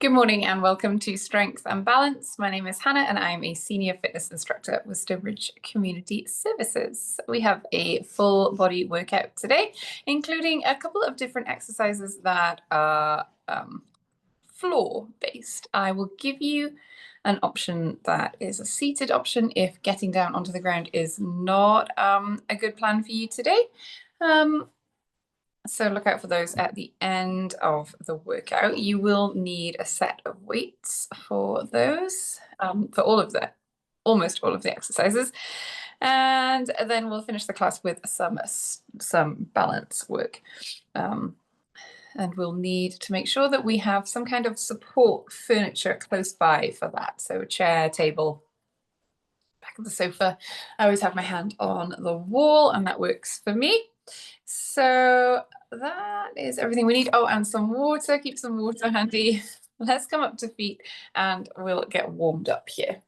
Good morning and welcome to Strength and Balance. My name is Hannah and I'm a senior fitness instructor with Stonebridge Community Services. We have a full body workout today, including a couple of different exercises that are floor based. I will give you an option that is a seated option if getting down onto the ground is not a good plan for you today. So look out for those at the end of the workout. You will need a set of weights for those, for almost all of the exercises. And then we'll finish the class with some balance work. And we'll need to make sure that we have some kind of support furniture close by for that. So a chair, table, back of the sofa. I always have my hand on the wall and that works for me. So that is everything we need. Oh, and some water. Keep some water handy. Let's come up to feet and we'll get warmed up here.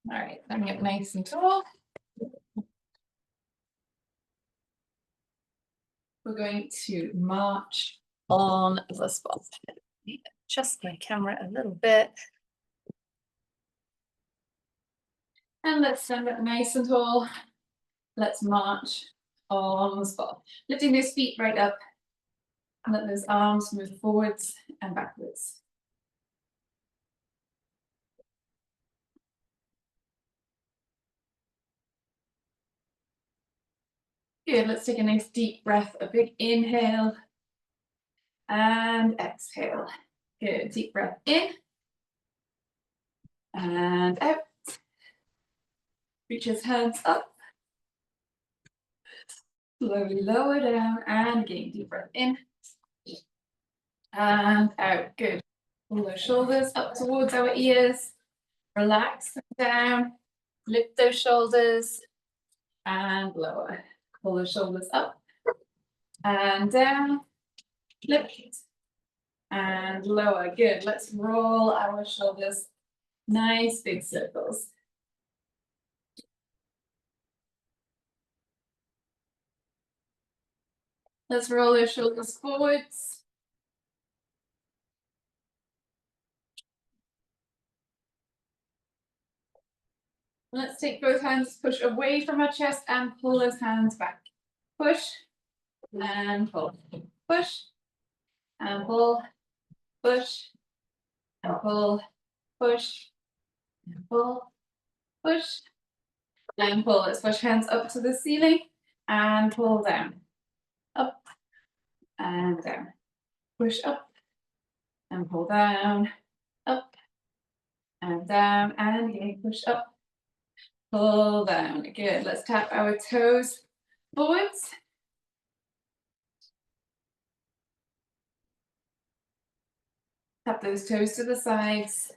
All right, let me get nice and tall. We're going to march on the spot. Adjust my camera a little bit. And let's stand up nice and tall. Let's march on the spot. Lifting those feet right up. Let those arms move forwards and backwards. Good, let's take a nice deep breath, a big inhale and exhale. Good, deep breath in and out. Reach his hands up. Slowly lower down and again, deep breath in and out. Good. Pull those shoulders up towards our ears. Relax them down. Lift those shoulders and lower. Pull the shoulders up and down, lift and lower. Good. Let's roll our shoulders. Nice big circles. Let's roll your shoulders forwards. Let's take both hands, push away from our chest and pull those hands back. Push and pull. Push and pull. Push and pull. Push and pull. Push and pull. Let's push hands up to the ceiling and pull down. Up and down. Push up and pull down. Up and down. And again, push up. Pull down. Good. Let's tap our toes forwards. Tap those toes to the sides.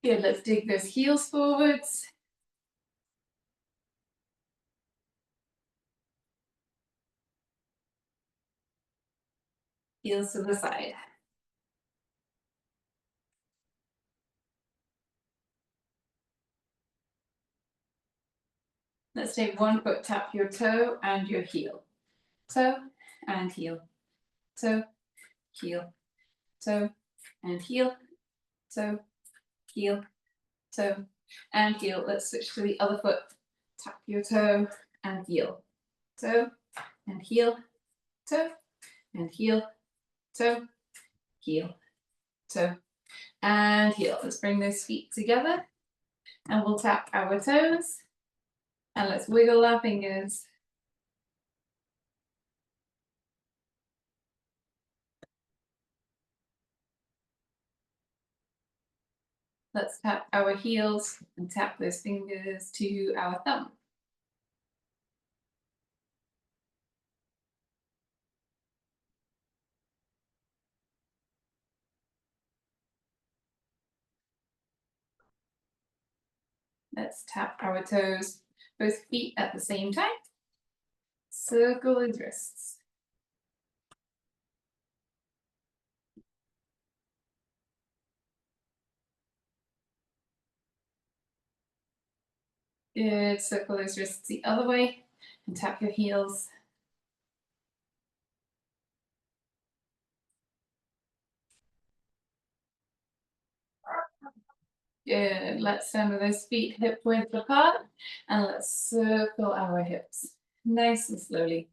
Good. Let's dig those heels forwards. Heels to the side. Let's take one foot, tap your toe and your heel. Toe and heel. Toe, heel, toe, and heel, toe, heel, toe, and heel. Let's switch to the other foot. Tap your toe and heel. Toe and heel, toe, and heel, toe, heel, toe, and heel. Let's bring those feet together and we'll tap our toes and let's wiggle our fingers. Let's tap our heels and tap those fingers to our thumb. Let's tap our toes, both feet at the same time. Circle those wrists. Good. Circle those wrists the other way and tap your heels. Good. Let's stand with those feet hip width apart and let's circle our hips nice and slowly.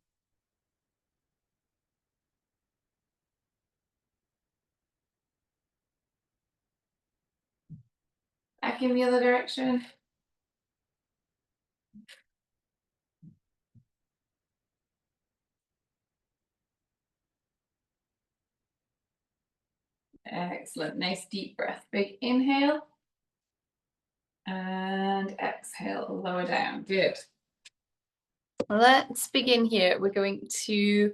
Back in the other direction. Excellent. Nice deep breath. Big inhale. And exhale, lower down. Good. Let's begin here. We're going to,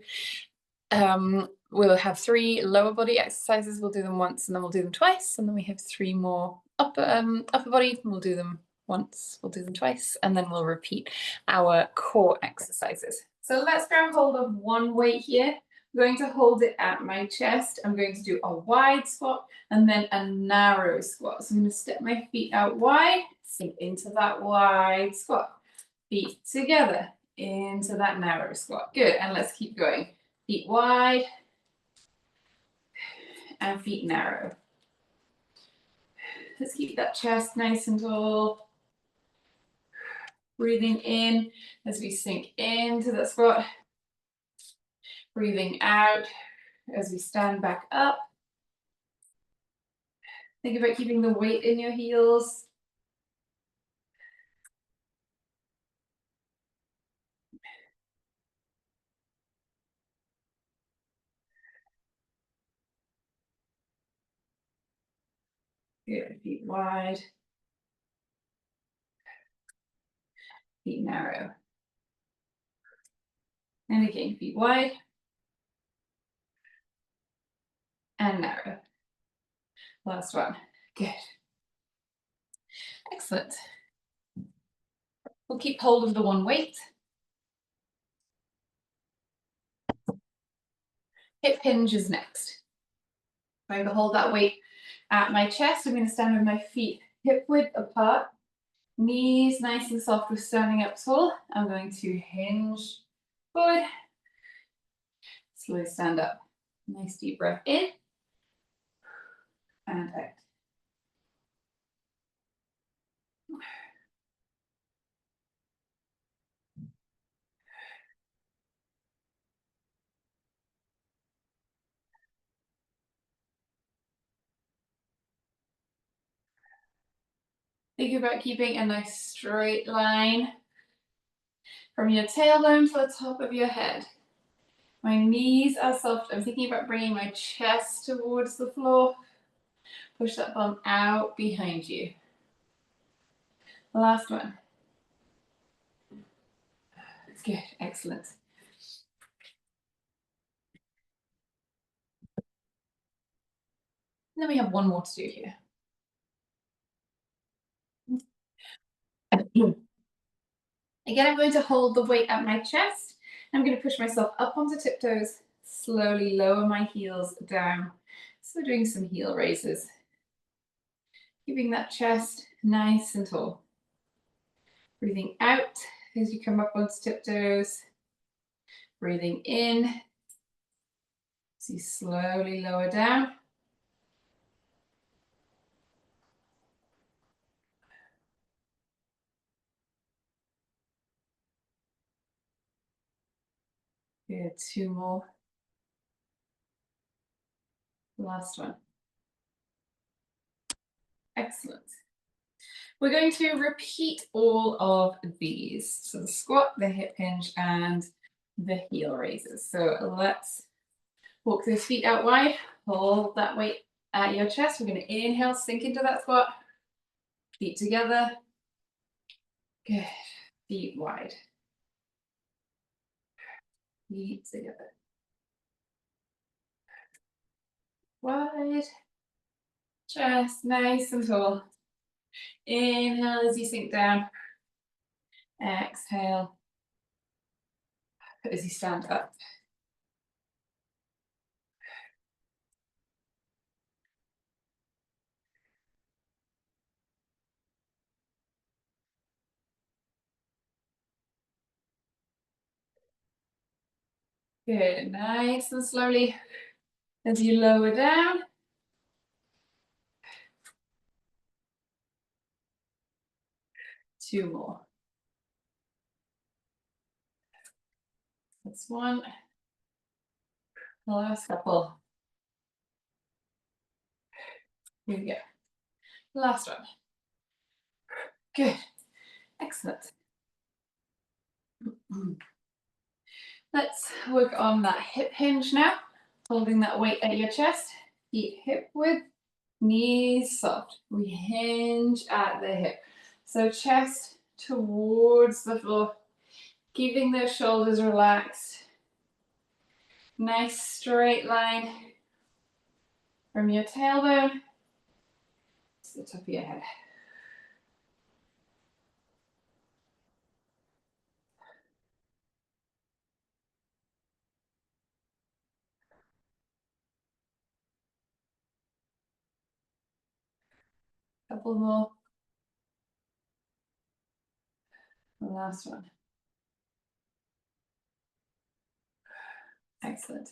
we'll have 3 lower body exercises. We'll do them once and then we'll do them twice. And then we have 3 more upper body. We'll do them once, we'll do them twice, and then we'll repeat our core exercises. So let's grab hold of one weight here. I'm going to hold it at my chest. I'm going to do a wide squat and then a narrow squat. So I'm going to step my feet out wide, sink into that wide squat. Feet together into that narrow squat. Good, and let's keep going. Feet wide and feet narrow. Let's keep that chest nice and tall. Breathing in as we sink into the squat. Breathing out as we stand back up. Think about keeping the weight in your heels. Good, feet wide. Feet narrow. And again, feet wide and narrow. Last one. Good. Excellent. We'll keep hold of the one weight. Hip hinge is next. I'm going to hold that weight at my chest. I'm going to stand with my feet hip width apart. Knees nice and soft. We're standing up tall. I'm going to hinge forward. Slowly stand up. Nice deep breath in and out. Think about keeping a nice straight line from your tailbone to the top of your head. My knees are soft. I'm thinking about bringing my chest towards the floor. Push that bum out behind you. Last one. Good, excellent. And then we have one more to do here. Again, I'm going to hold the weight at my chest. I'm going to push myself up onto tiptoes, slowly lower my heels down. So we're doing some heel raises. Keeping that chest nice and tall. Breathing out as you come up onto tiptoes. Breathing in as you slowly lower down. Good, 2 more. Last one. Excellent. We're going to repeat all of these. So the squat, the hip hinge, and the heel raises. So let's walk those feet out wide. Hold that weight at your chest. We're going to inhale, sink into that squat. Feet together. Good. Feet wide. Feet together. Wide. Chest nice and tall. Inhale as you sink down. Exhale as you stand up. Good. Nice and slowly as you lower down. Two more. That's one. The last couple. Here we go. Last one. Good. Excellent. Let's work on that hip hinge now. Holding that weight at your chest. Feet hip width. Knees soft. We hinge at the hip. So chest towards the floor. Keeping those shoulders relaxed. Nice straight line from your tailbone to the top of your head. Couple more. The last one. Excellent.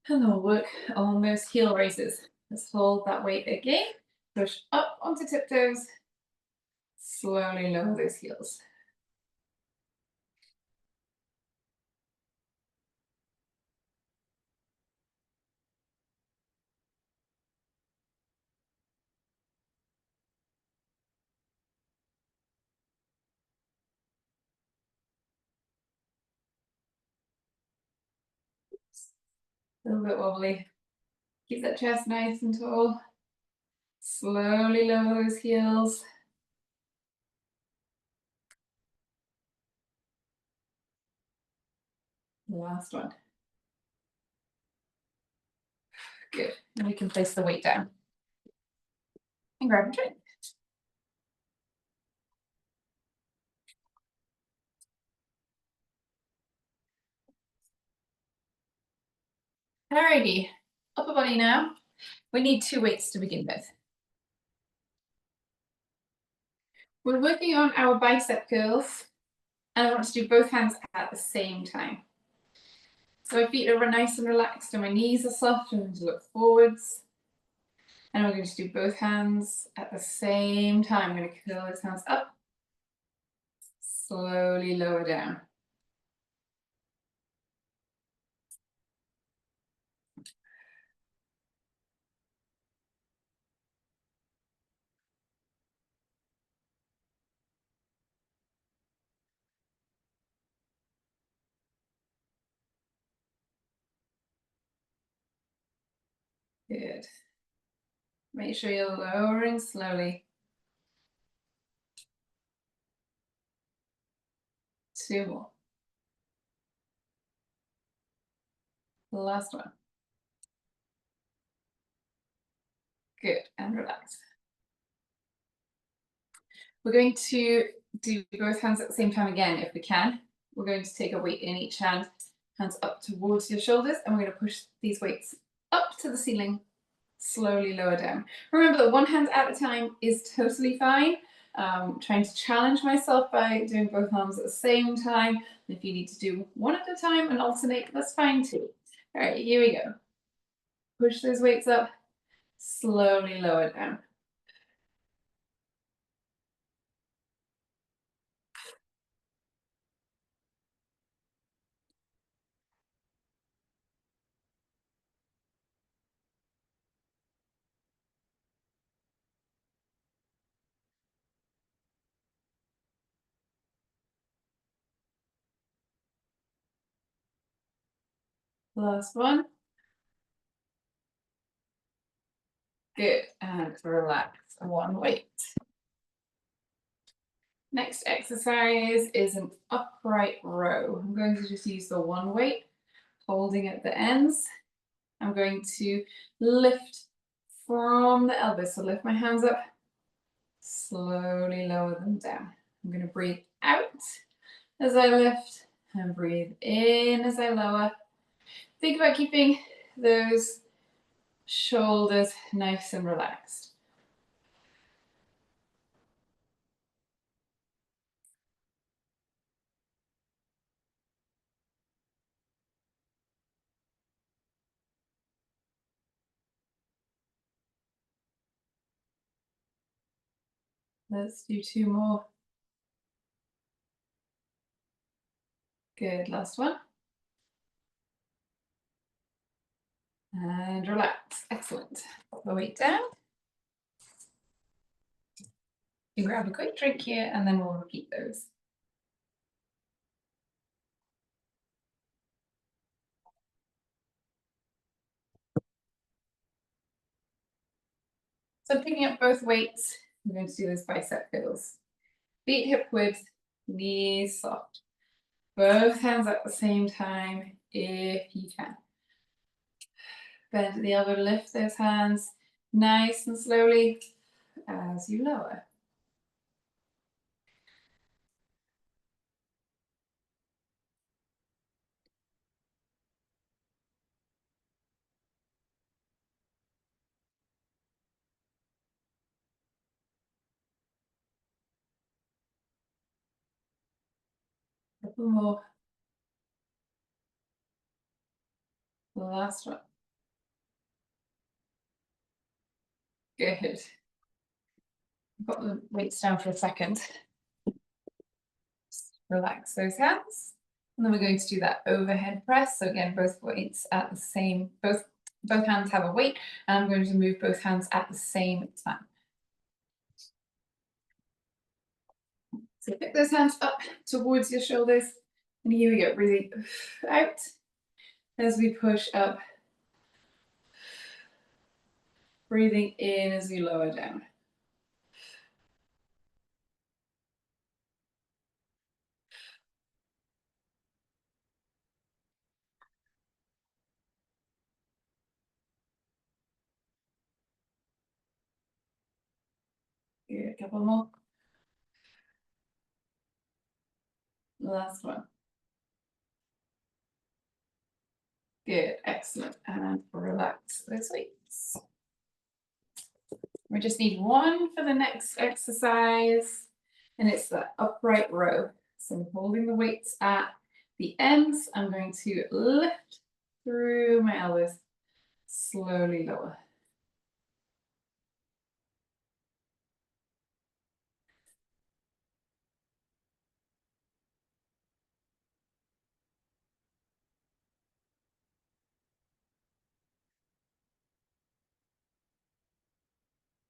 And then we'll work on those heel raises. Let's hold that weight again. Push up onto tiptoes. Slowly lower those heels. A little bit wobbly. Keep that chest nice and tall. Slowly lower those heels. Last one. Good. And we can place the weight down. And grab a drink. Alrighty. Upper body now. We need two weights to begin with. We're working on our bicep curls, and I want to do both hands at the same time. So my feet are nice and relaxed and my knees are soft. I'm going to look forwards. And we're going to do both hands at the same time. I'm going to curl those hands up. Slowly lower down. Good. Make sure you're lowering slowly. Two more. The last one. Good, and relax. We're going to do both hands at the same time again if we can. We're going to take a weight in each hand, hands up towards your shoulders, and we're going to push these weights up to the ceiling, slowly lower down. Remember that one hand at a time is totally fine. Trying to challenge myself by doing both arms at the same time. And if you need to do one at a time and alternate, that's fine too. All right, here we go. Push those weights up, slowly lower down. Last one. Good, and relax, one weight. Next exercise is an upright row. I'm going to just use the one weight, holding at the ends. I'm going to lift from the elbows, so lift my hands up, slowly lower them down. I'm going to breathe out as I lift and breathe in as I lower. Think about keeping those shoulders nice and relaxed. Let's do 2 more. Good, last one. And relax, excellent. Put the weight down. You can grab a quick drink here and then we'll repeat those. So picking up both weights, we're going to do those bicep curls. Feet hip width, knees soft. Both hands at the same time if you can. Bend at the elbow, lift those hands nice and slowly as you lower. Couple more. The last one. Good. Put the weights down for a second. Relax those hands. And then we're going to do that overhead press. So again, both weights at the same, both hands have a weight, and I'm going to move both hands at the same time. So pick those hands up towards your shoulders. And here we go, breathing out as we push up. Breathing in as we lower down. Good, a couple more. Last one. Good, excellent. And relax those weights. We just need one for the next exercise, and it's the upright row. So I'm holding the weights at the ends. I'm going to lift through my elbows, slowly lower.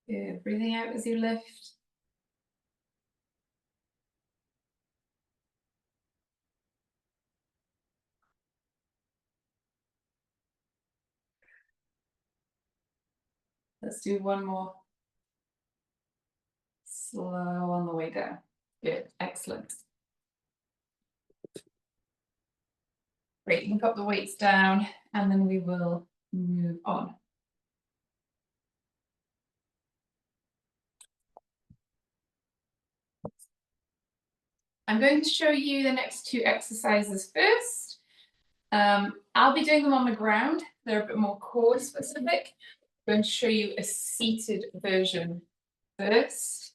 Good, breathing out as you lift. Let's do one more. Slow on the way down. Good, excellent. Great, you can put the weights down and then we will move on. I'm going to show you the next 2 exercises first. I'll be doing them on the ground. They're a bit more core specific. I'm going to show you a seated version first.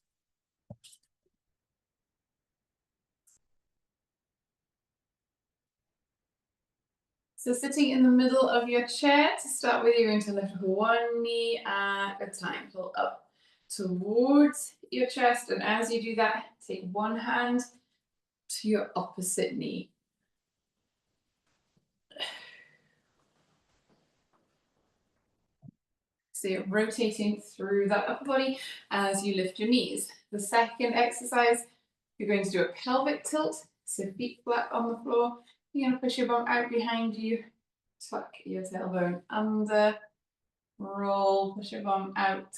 So sitting in the middle of your chair, to start with, you're going to lift one knee at a time. Pull up towards your chest, and as you do that, take one hand to your opposite knee. So you're rotating through that upper body as you lift your knees. The second exercise, you're going to do a pelvic tilt. So feet flat on the floor. You're going to push your bum out behind you. Tuck your tailbone under. Roll, push your bum out.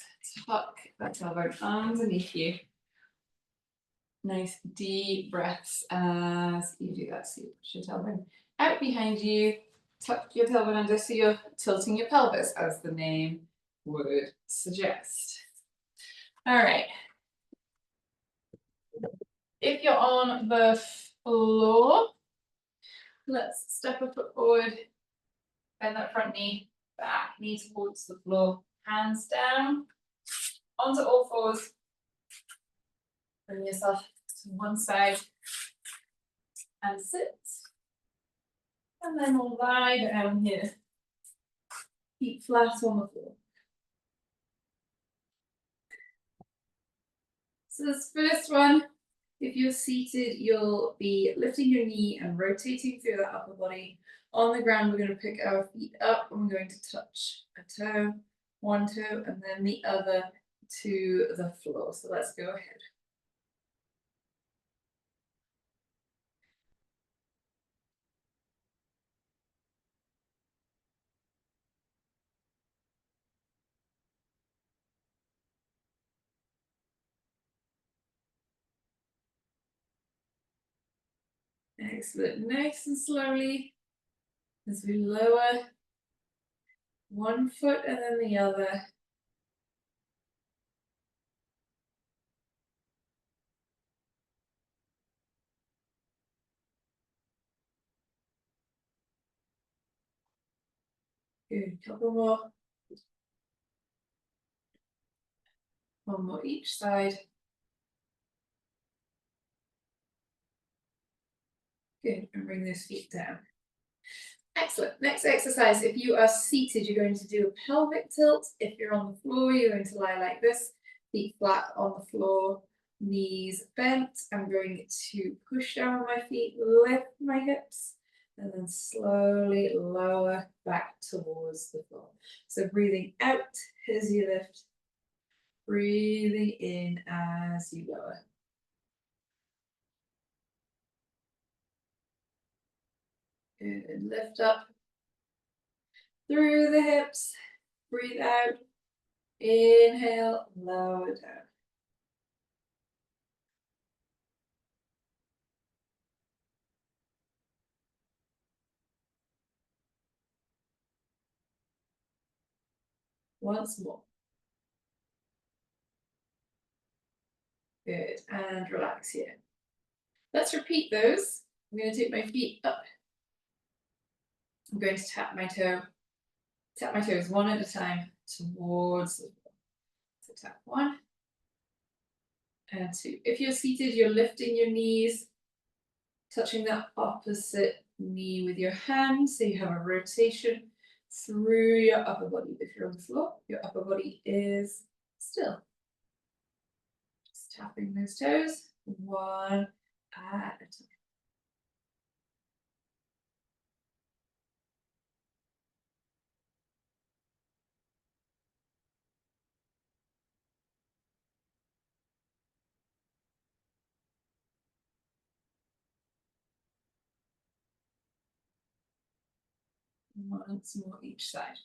Tuck that tailbone underneath you. Nice deep breaths as you do that. So you push your tailbone out behind you. Tuck your tailbone under, so you're tilting your pelvis, as the name would suggest. All right. If you're on the floor, let's step a foot forward, bend that front knee back, knee towards the floor, hands down, onto all fours. Bring yourself to one side and sit. And then we'll lie down here, feet flat on the floor. So this first one, if you're seated, you'll be lifting your knee and rotating through that upper body. On the ground, we're going to pick our feet up and we're going to touch a toe, one toe, and then the other to the floor. So let's go ahead. Excellent. Nice and slowly as we lower one foot and then the other. Good. Couple more. One more each side. Good. And bring those feet down. Excellent. Next exercise, if you are seated, you're going to do a pelvic tilt. If you're on the floor, you're going to lie like this, feet flat on the floor, knees bent. I'm going to push down on my feet, lift my hips, and then slowly lower back towards the floor. So breathing out as you lift, breathing in as you lower. Good. Lift up through the hips, breathe out. Inhale, lower down. Once more. Good. And relax here. Let's repeat those. I'm going to take my feet up. I'm going to tap my toes one at a time towards the floor. So tap one and two. If you're seated, you're lifting your knees, touching that opposite knee with your hand. So you have a rotation through your upper body. If you're on the floor, your upper body is still. Just tapping those toes, one at a time. Once more each side.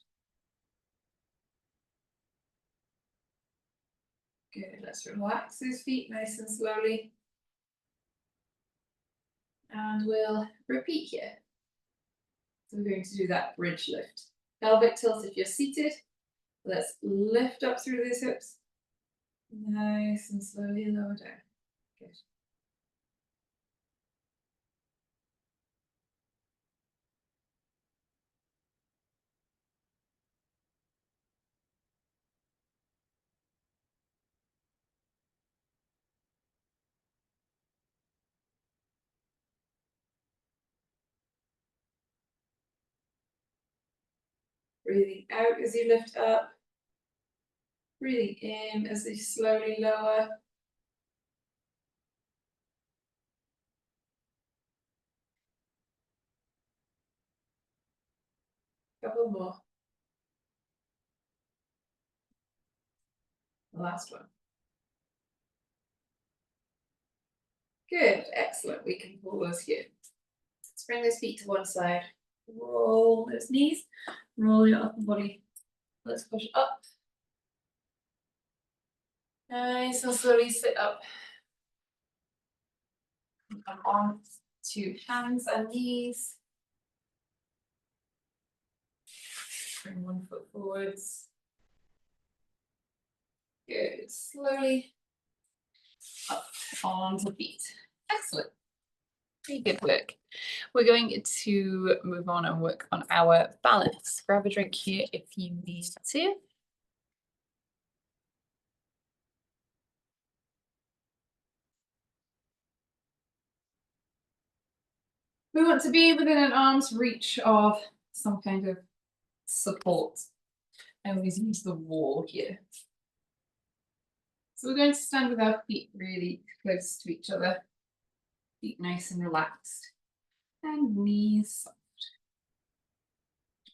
Good, let's relax those feet nice and slowly. And we'll repeat here. So we're going to do that bridge lift. Pelvic tilt if you're seated. Let's lift up through those hips. Nice and slowly lower down. Good. Breathing out as you lift up. Breathing in as you slowly lower. Couple more. The last one. Good, excellent. We can pause here. Let's bring those feet to one side. Roll those knees. Roll your upper body. Let's push up. Nice and slowly sit up. Come on to hands and knees. Bring one foot forwards. Good. Slowly up onto feet. Excellent. Very good work. We're going to move on and work on our balance. Grab a drink here if you need to. We want to be within an arm's reach of some kind of support. I always use the wall here. So we're going to stand with our feet really close to each other, feet nice and relaxed, and knees soft.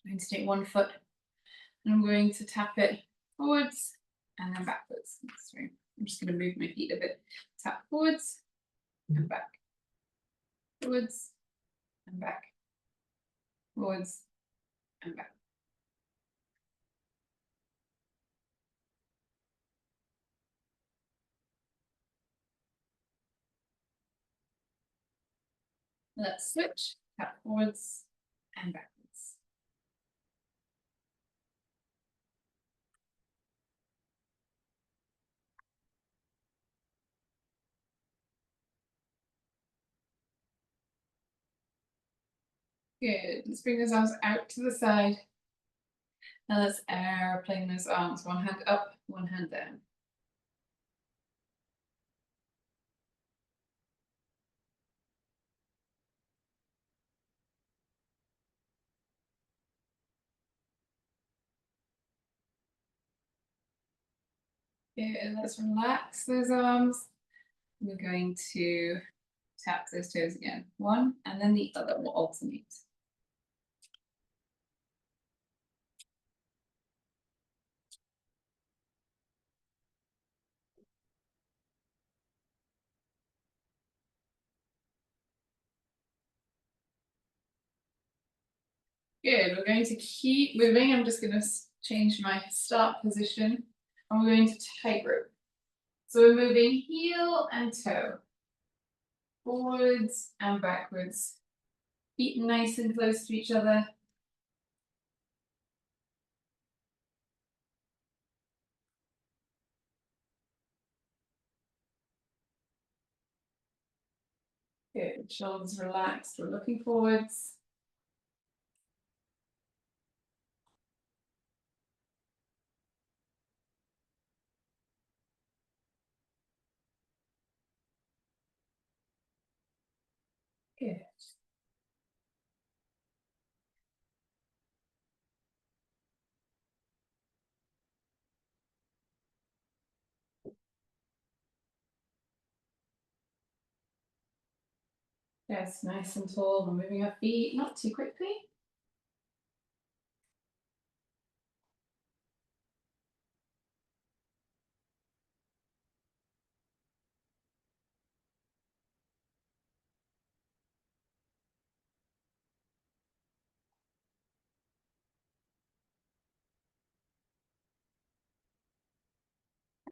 I'm going to take one foot and I'm going to tap it forwards and then backwards. So I'm just going to move my feet a bit. Tap forwards and back, forwards and back, forwards and back. Let's switch, tap forwards and backwards. Good. Let's bring those arms out to the side. Now let's airplane those arms. One hand up, one hand down. Good. Let's relax those arms. We're going to tap those toes again. One and then the other will alternate. Good. We're going to keep moving. I'm just going to change my start position. And we're going to tightrope. So we're moving heel and toe. Forwards and backwards. Feet nice and close to each other. Good. Shoulders relaxed. We're looking forwards. Good. Yes, nice and tall. We're moving our feet, not too quickly.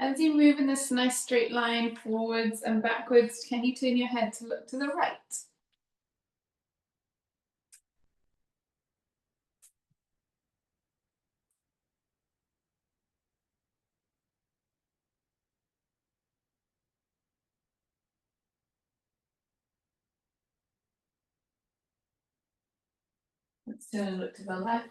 As you move in this nice straight line forwards and backwards, can you turn your head to look to the right? Let's turn and look to the left.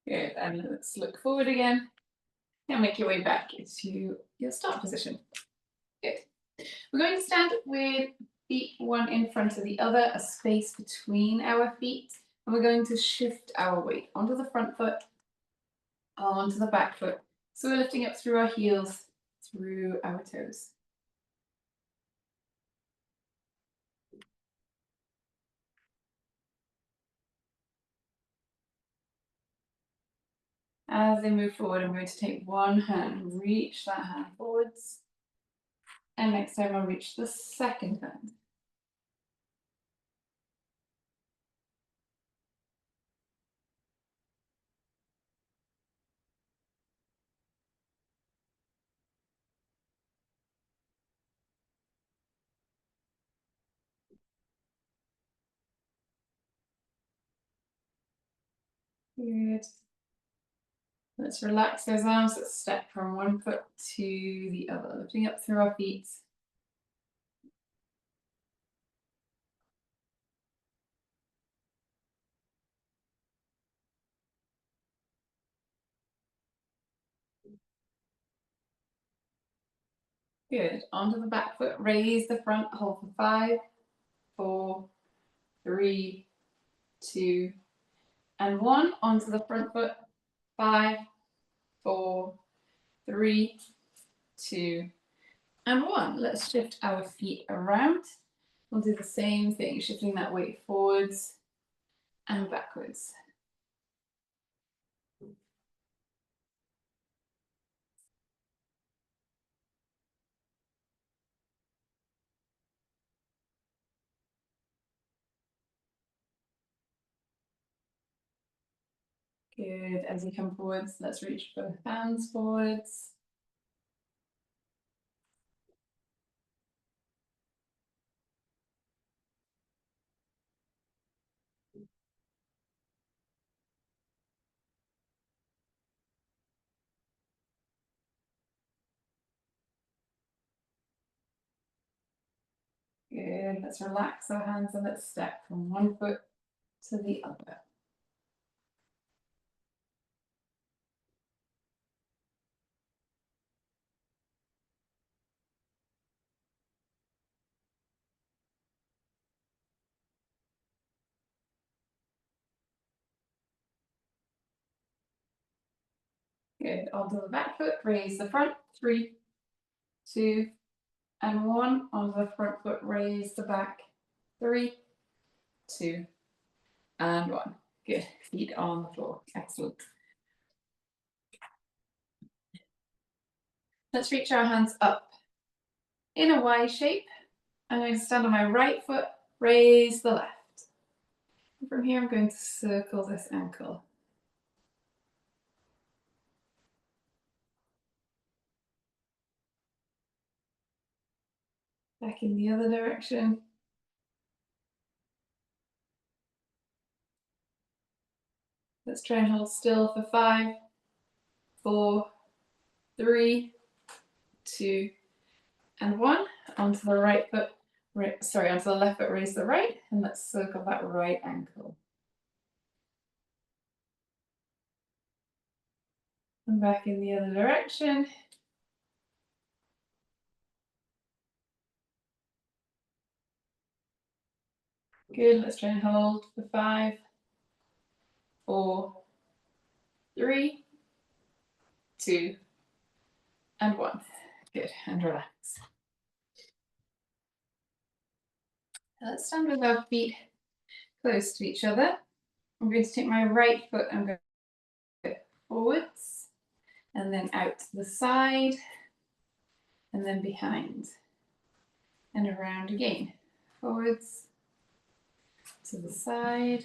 Good, and let's look forward again. Now make your way back into your start position. Good. We're going to stand with feet one in front of the other, a space between our feet, and we're going to shift our weight onto the front foot, onto the back foot. So we're lifting up through our heels, through our toes. As they move forward, I'm going to take one hand, reach that hand forwards. And next time I'll reach the second hand. Good. Let's relax those arms. Let's step from one foot to the other, lifting up through our feet. Good. Onto the back foot, raise the front, hold for 5, 4, 3, 2, and 1. Onto the front foot, 5, 4, 3, 2, and 1. Let's shift our feet around. We'll do the same thing, shifting that weight forwards and backwards. Good. As you come forwards, let's reach both hands forwards. Good. Let's relax our hands and let's step from one foot to the other. Good. Onto the back foot, raise the front. 3, 2, and 1. Onto the front foot, raise the back. 3, 2, and 1. Good. Feet on the floor. Excellent. Let's reach our hands up in a Y shape. I'm going to stand on my right foot, raise the left. And from here, I'm going to circle this ankle. Back in the other direction. Let's try and hold still for 5, 4, 3, 2, and 1. Onto the right foot, onto the left foot, raise the right, and let's circle that right ankle. And back in the other direction. Good, let's try and hold for 5, 4, 3, 2, and 1. Good, and relax. Now let's stand with our feet close to each other. I'm going to take my right foot and go forwards, and then out to the side, and then behind, and around again. Forwards, to the side,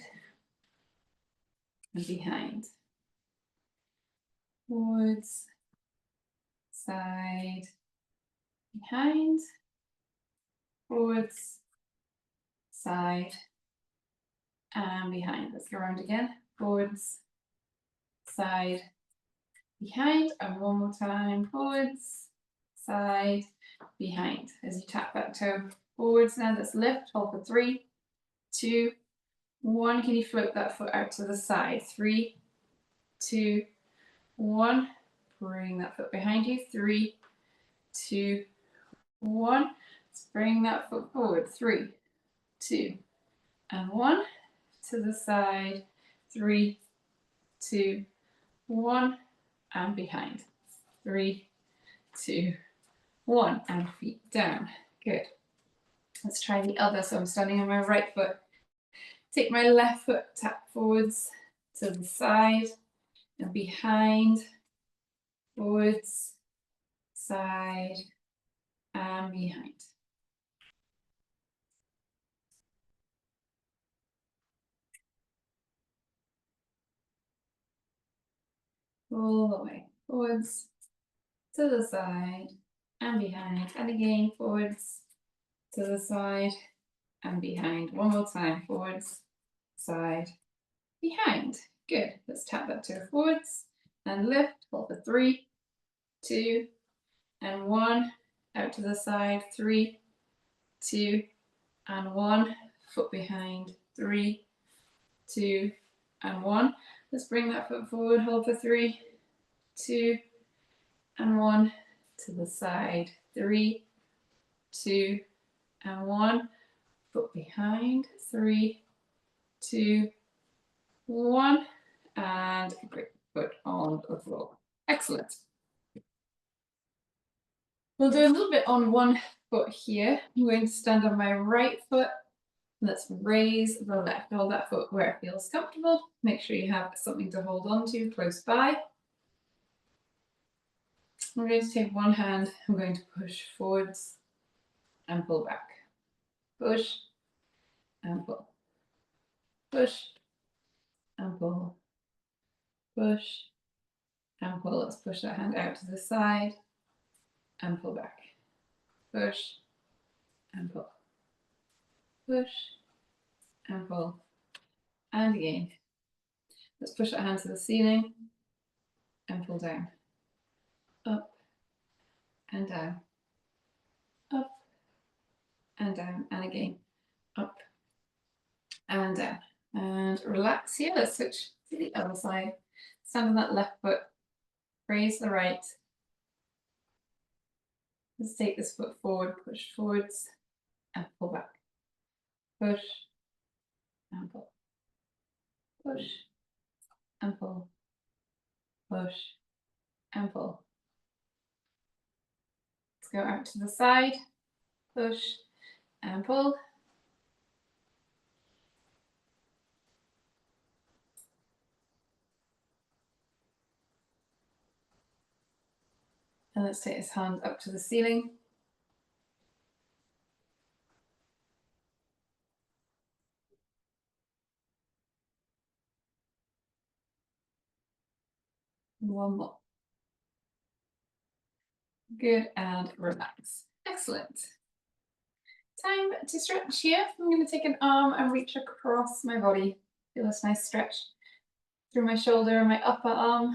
and behind. Forwards, side, behind. Forwards, side, and behind. Let's go around again. Forwards, side, behind, and one more time. Forwards, side, behind. As you tap that toe forwards now, let's lift. Hold for 3, 2, 1. Can you float that foot out to the side? 3, 2, 1. Bring that foot behind you. 3, 2, 1. Let's bring that foot forward. 3, 2, and 1. To the side. 3, 2, 1. And behind. 3, 2, 1. And feet down. Good. Let's try the other. So I'm standing on my right foot. Take my left foot, tap forwards to the side and behind. Forwards, side, and behind. All the way. Forwards, to the side, and behind. And again, forwards, to the side, and behind. One more time. Forwards, side, behind. Good. Let's tap that toe forwards and lift. Hold for 3, 2, and 1. Out to the side. 3, 2, and 1. Foot behind. 3, 2, and 1. Let's bring that foot forward. Hold for 3, 2, and 1. to the side. 3, 2, and 1. Foot behind. 3, 2, 1. And great. Foot on the floor. Excellent. We'll do a little bit on one foot here. I'm going to stand on my right foot. Let's raise the left. Hold that foot where it feels comfortable. Make sure you have something to hold on to close by. I'm going to take one hand. I'm going to push forwards and pull back. Push and pull. Push and pull. Push and pull. Let's push that hand out to the side and pull back. Push and pull. Push and pull. And again. Let's push that hand to the ceiling and pull down. Up and down. Up and down. And again. Up and down. And relax here. Let's switch to the other side. Stand on that left foot. Raise the right. Let's take this foot forward, push forwards, and pull back. Push and pull. Push and pull. Push and pull. Let's go out to the side. Push and pull. And let's take this hand up to the ceiling. One more. Good, and relax. Excellent. Time to stretch here. I'm going to take an arm and reach across my body. Feel this nice stretch through my shoulder and my upper arm.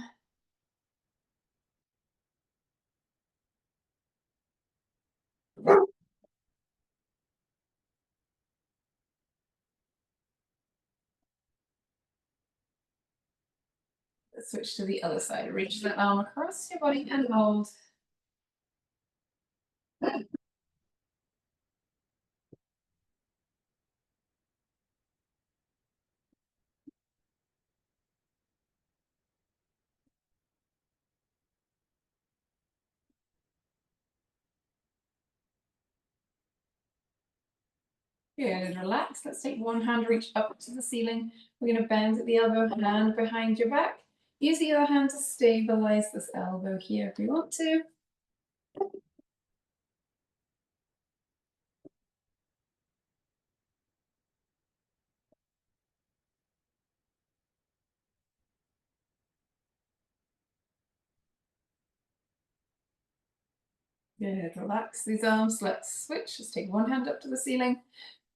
Let's switch to the other side. Reach the arm across your body and hold. Good, relax. Let's take one hand, reach up to the ceiling. We're going to bend the elbow hand behind your back. Use the other hand to stabilize this elbow here if you want to. Good, relax these arms. Let's switch. Just take one hand up to the ceiling.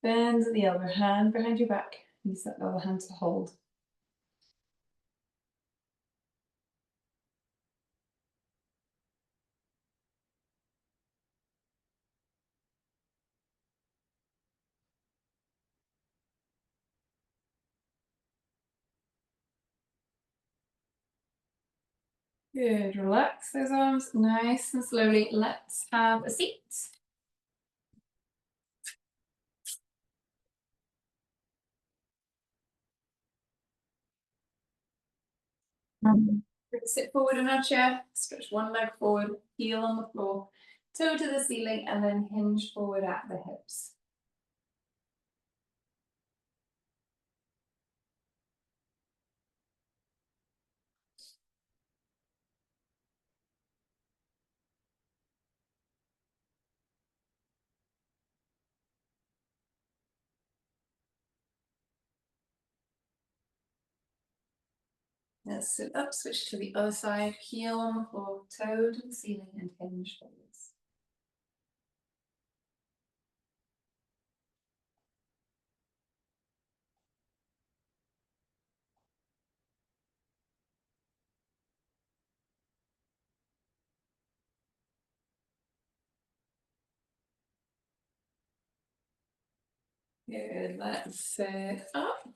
Bend the other hand behind your back. Use that other hand to hold. Good, relax those arms nice and slowly. Let's have a seat. Sit forward in our chair, stretch one leg forward, heel on the floor, toe to the ceiling, and then hinge forward at the hips. Let's sit up, switch to the other side, heel on the floor, toe to the ceiling, and hinge forwards. Good, let's sit up.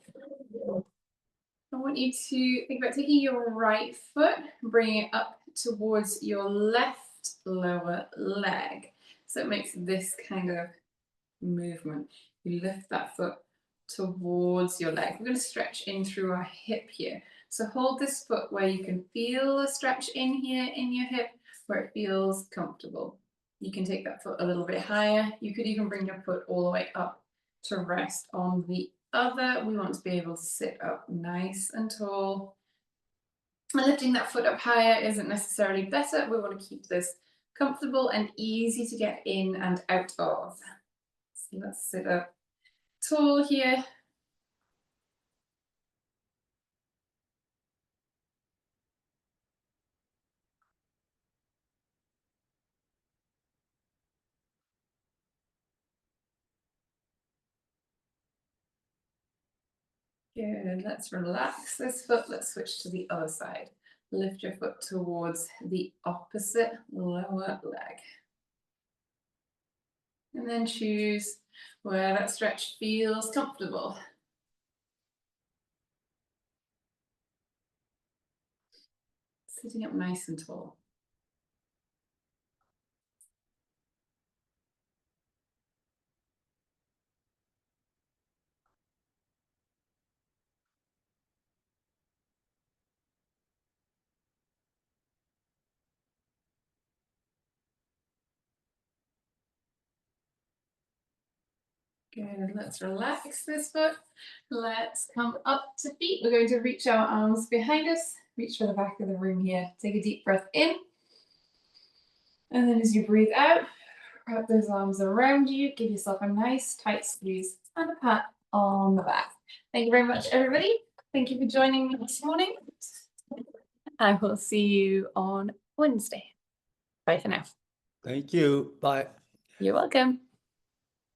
I want you to think about taking your right foot and bringing it up towards your left left lower leg. So it makes this kind of movement. You lift that foot towards your leg. We're going to stretch in through our hip here. So hold this foot where you can feel a stretch in here in your hip, where it feels comfortable. You can take that foot a little bit higher. You could even bring your foot all the way up to rest on the other. We want to be able to sit up nice and tall. And lifting that foot up higher isn't necessarily better. We want to keep this comfortable and easy to get in and out of. So let's sit up tall here. Good, let's relax this foot. Let's switch to the other side. Lift your foot towards the opposite lower leg. And then choose where that stretch feels comfortable. Sitting up nice and tall. Good, let's relax this foot. Let's come up to feet. We're going to reach our arms behind us. Reach for the back of the room here. Take a deep breath in. And then as you breathe out, wrap those arms around you. Give yourself a nice tight squeeze and a pat on the back. Thank you very much, everybody. Thank you for joining me this morning. I will see you on Wednesday. Bye for now. Thank you. Bye. You're welcome.